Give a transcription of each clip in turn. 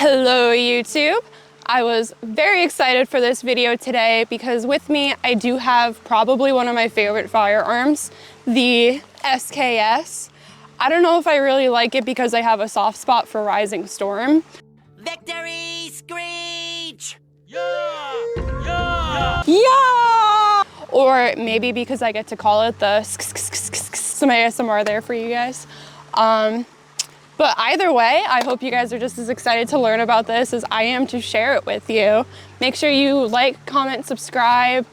Hello YouTube! I was very excited for this video today because with me I do have probably one of my favorite firearms, the SKS. I don't know if I really like it because I have a soft spot for Rising Storm. Victory Screech! Yeah! Yeah! Yeah! Or maybe because I get to call it the some ASMR there for you guys. But either way, I hope you guys are just as excited to learn about this as I am to share it with you. Make sure you like, comment, subscribe,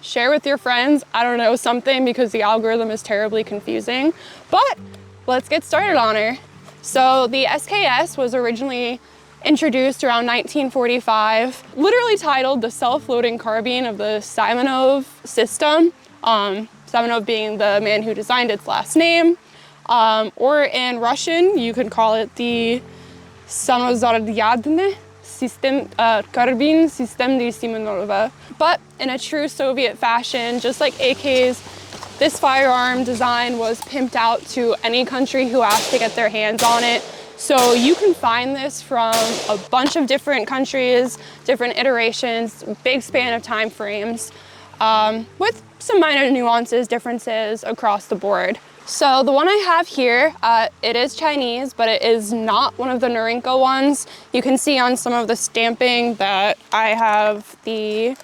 share with your friends. I don't know, something, because the algorithm is terribly confusing. But let's get started on her. So the SKS was originally introduced around 1945, literally titled the self-loading carbine of the Simonov system. Simonov being the man who designed its last name. Or in Russian, you could call it the Samozaryadny system, carbine system de Simonova. But in a true Soviet fashion, just like AKs, this firearm design was pimped out to any country who asked to get their hands on it. So you can find this from a bunch of different countries, different iterations, big span of time frames, with some minor nuances, differences across the board. So the one I have here, it is Chinese, but it is not one of the Norinco ones. You can see on some of the stamping that I have the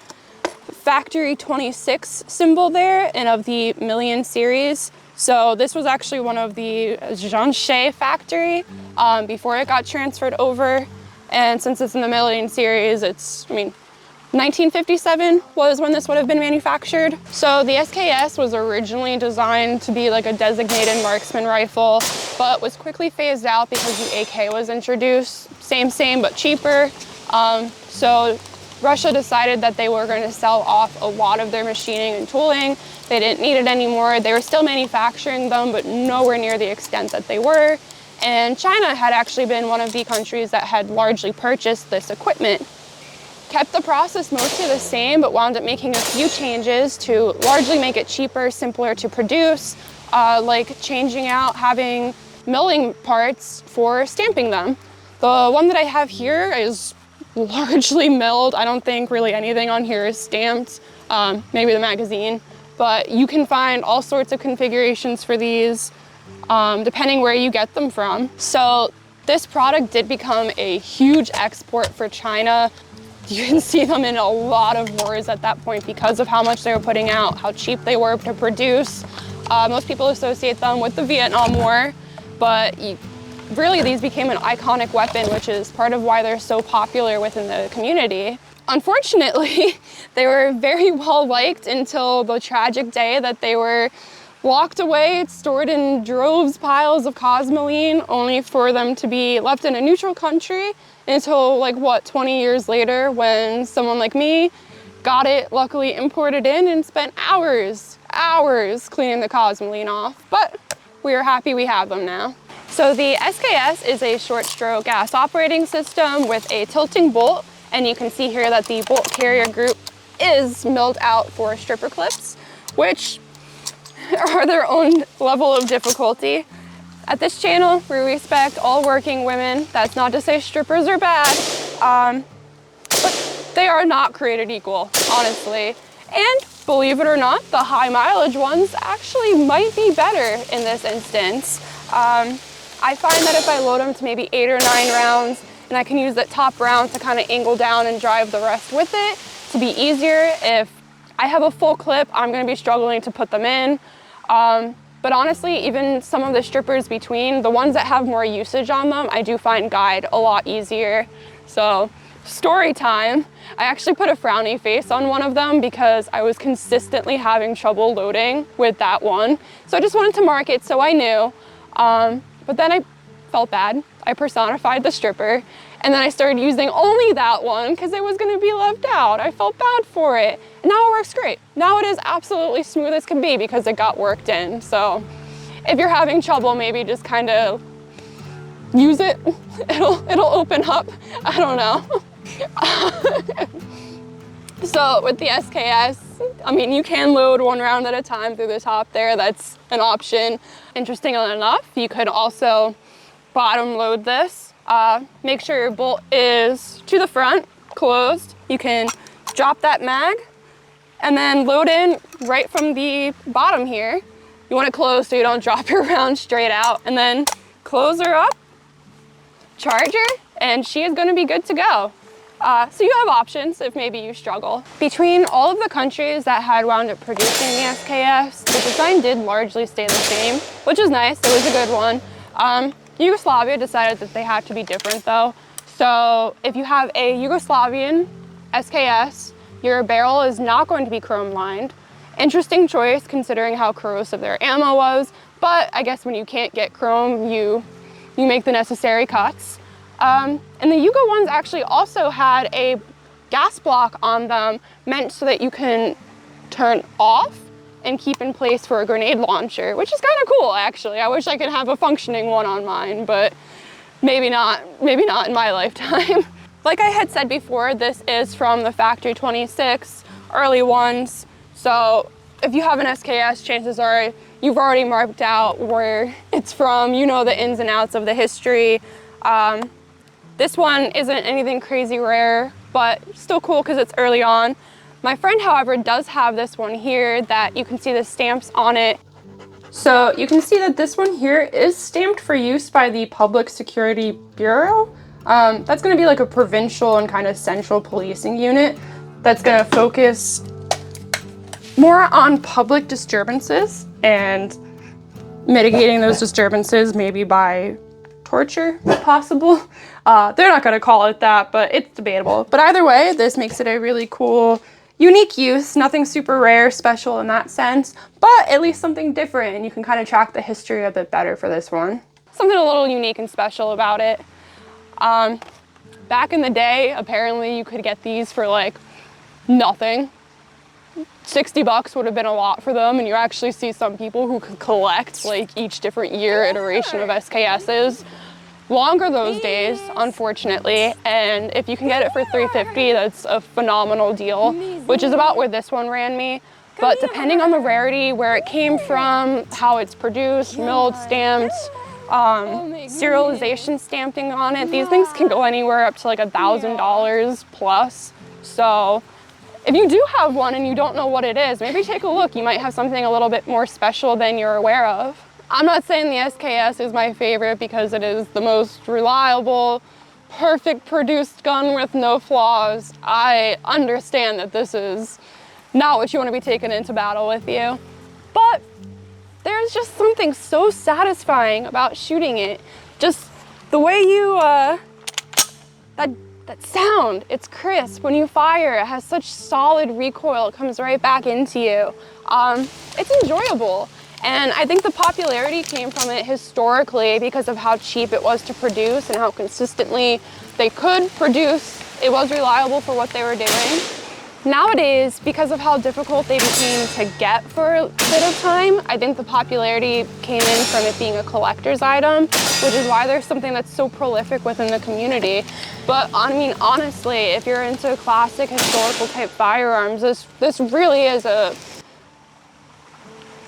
Factory 26 symbol there and of the Million series. So this was actually one of the Zhanshe factory before it got transferred over. And since it's in the Million series, it's, 1957 was when this would have been manufactured. So the SKS was originally designed to be like a designated marksman rifle, but was quickly phased out because the AK was introduced. Same, but cheaper. So Russia decided that they were going to sell off a lot of their machining and tooling. They didn't need it anymore. They were still manufacturing them, but nowhere near the extent that they were. And China had actually been one of the countries that had largely purchased this equipment. Kept the process mostly the same, but wound up making a few changes to largely make it cheaper, simpler to produce, like changing out having milling parts for stamping them. The one that I have here is largely milled. I don't think really anything on here is stamped, maybe the magazine, but you can find all sorts of configurations for these, depending where you get them from. So this product did become a huge export for China. You can see them in a lot of wars at that point because of how much they were putting out, how cheap they were to produce. Most people associate them with the Vietnam War, but really these became an iconic weapon, which is part of why they're so popular within the community. Unfortunately, they were very well liked until the tragic day that they were locked away, stored in droves, piles of cosmoline, only for them to be left in a neutral country until 20 years later, when someone like me got it luckily imported in and spent hours cleaning the cosmoline off. But we are happy we have them now. So the SKS is a short stroke gas operating system with a tilting bolt, and you can see here that the bolt carrier group is milled out for stripper clips, which are their own level of difficulty. At this channel, we respect all working women. That's not to say strippers are bad, but they are not created equal, honestly. And believe it or not, the high mileage ones actually might be better in this instance. I find that if I load them to maybe 8 or 9 rounds, and I can use that top round to kind of angle down and drive the rest with it to be easier. If I have a full clip, I'm going to be struggling to put them in. But honestly, even some of the strippers between, the ones that have more usage on them, I do find guide a lot easier. So, story time. I actually put a frowny face on one of them because I was consistently having trouble loading with that one. So I just wanted to mark it so I knew. But then I felt bad. I personified the stripper, and then I started using only that one because it was going to be left out. I felt bad for it. And now it works great. Now it is absolutely smooth as can be because it got worked in. So if you're having trouble, maybe just kind of use it. It'll open up. I don't know. So with the SKS, you can load 1 round at a time through the top there. That's an option. Interestingly enough, you could also bottom load this. Make sure your bolt is to the front, closed. You can drop that mag and then load in right from the bottom here. You want it closed so you don't drop your round straight out, and then close her up, charge her, and she is gonna be good to go. So you have options if maybe you struggle. Between all of the countries that had wound up producing the SKS, the design did largely stay the same, which is nice. It was a good one. Yugoslavia decided that they had to be different though. So if you have a Yugoslavian SKS, your barrel is not going to be chrome lined. Interesting choice considering how corrosive their ammo was, but I guess when you can't get chrome, you make the necessary cuts. And the Yugo ones actually also had a gas block on them, meant so that you can turn off and keep in place for a grenade launcher, which is kind of cool actually. I wish I could have a functioning one on mine, but maybe not in my lifetime. Like I had said before, this is from the Factory 26 early ones. So if you have an SKS, chances are you've already marked out where it's from, you know the ins and outs of the history. This one isn't anything crazy rare, but still cool because it's early on. My friend, however, does have this one here that you can see the stamps on it. So you can see that this one here is stamped for use by the Public Security Bureau. That's gonna be like a provincial and kind of central policing unit that's gonna focus more on public disturbances and mitigating those disturbances, maybe by torture, if possible. They're not gonna call it that, but it's debatable. But either way, this makes it a really cool, unique use, nothing super rare, special in that sense, but at least something different, and you can kind of track the history a bit better for this one. Something a little unique and special about it. Back in the day, apparently you could get these for like nothing. 60 bucks would have been a lot for them, and you actually see some people who could collect like each different year iteration of SKSs. Longer those days, unfortunately, and if you can get it for $3.50, that's a phenomenal deal, which is about where this one ran me. But depending on the rarity, where it came from, how it's produced, milled, stamped, serialization stamping on it, these things can go anywhere up to like $1,000 plus. So if you do have one and you don't know what it is, maybe take a look. You might have something a little bit more special than you're aware of. I'm not saying the SKS is my favorite because it is the most reliable, perfect produced gun with no flaws. I understand that this is not what you want to be taking into battle with you, but there's just something so satisfying about shooting it. Just the way you, that sound, it's crisp. When you fire, it has such solid recoil, it comes right back into you. It's enjoyable. And I think the popularity came from it historically because of how cheap it was to produce and how consistently they could produce. It was reliable for what they were doing. Nowadays, because of how difficult they became to get for a bit of time, I think the popularity came in from it being a collector's item, which is why there's something that's so prolific within the community. But I mean, honestly, if you're into classic historical type firearms, this really is a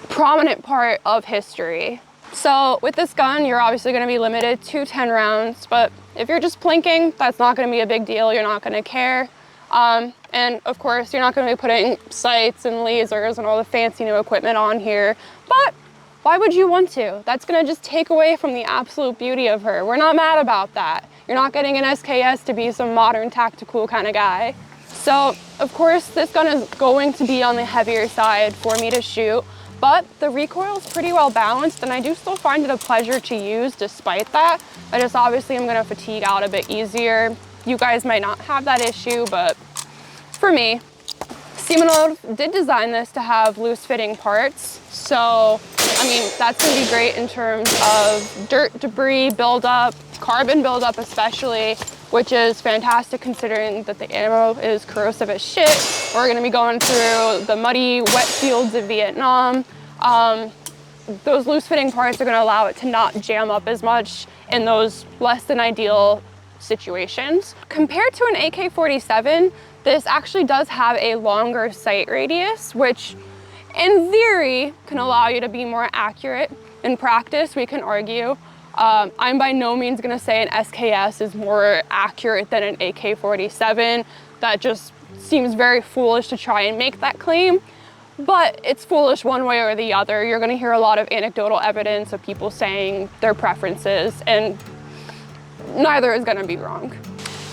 prominent part of history. So with this gun, you're obviously going to be limited to 10 rounds, but if you're just plinking, that's not going to be a big deal. You're not going to care. And of course, you're not going to be putting sights and lasers and all the fancy new equipment on here, but why would you want to? That's going to just take away from the absolute beauty of her. We're not mad about that. You're not getting an SKS to be some modern tactical kind of guy. So of course, this gun is going to be on the heavier side for me to shoot, but the recoil is pretty well balanced, and I do still find it a pleasure to use despite that. I just obviously am going to fatigue out a bit easier. You guys might not have that issue, but for me, Simonov did design this to have loose fitting parts. So, I mean, that's going to be great in terms of dirt, debris buildup, carbon buildup especially, which is fantastic considering that the ammo is corrosive as shit. We're going to be going through the muddy, wet fields of Vietnam. Those loose fitting parts are going to allow it to not jam up as much in those less than ideal situations. Compared to an AK-47, this actually does have a longer sight radius, which in theory can allow you to be more accurate. In practice, we can argue. I'm by no means gonna say an SKS is more accurate than an AK-47. That just seems very foolish to try and make that claim, but it's foolish one way or the other. You're gonna hear a lot of anecdotal evidence of people saying their preferences, and neither is gonna be wrong.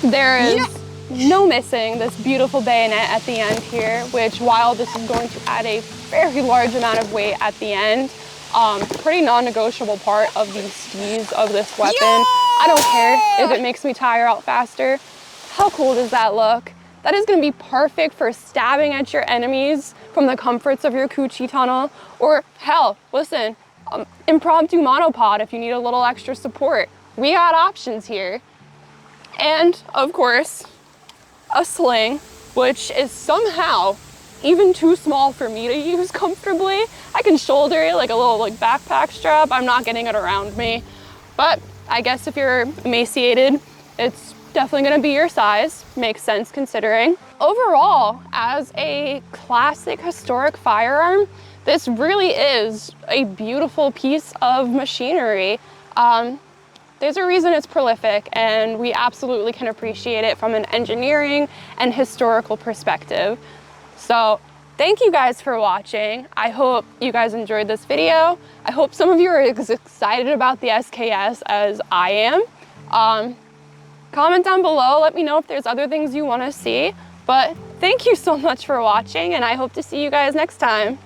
There is no missing this beautiful bayonet at the end here, which while this is going to add a very large amount of weight at the end, pretty non-negotiable part of the steez of this weapon. I don't care if it makes me tire out faster. How cool does that look? That is gonna be perfect for stabbing at your enemies from the comforts of your coochie tunnel, or hell, listen, impromptu monopod if you need a little extra support. We got options here. And of course, a sling, which is somehow even too small for me to use comfortably. I can shoulder it like a little backpack strap. I'm not getting it around me. But I guess if you're emaciated, it's definitely gonna be your size. Makes sense considering. Overall, as a classic historic firearm, this really is a beautiful piece of machinery. There's a reason it's prolific, and we absolutely can appreciate it from an engineering and historical perspective. So thank you guys for watching. I hope you guys enjoyed this video. I hope some of you are as excited about the SKS as I am. Comment down below, let me know if there's other things you want to see. But thank you so much for watching, and I hope to see you guys next time.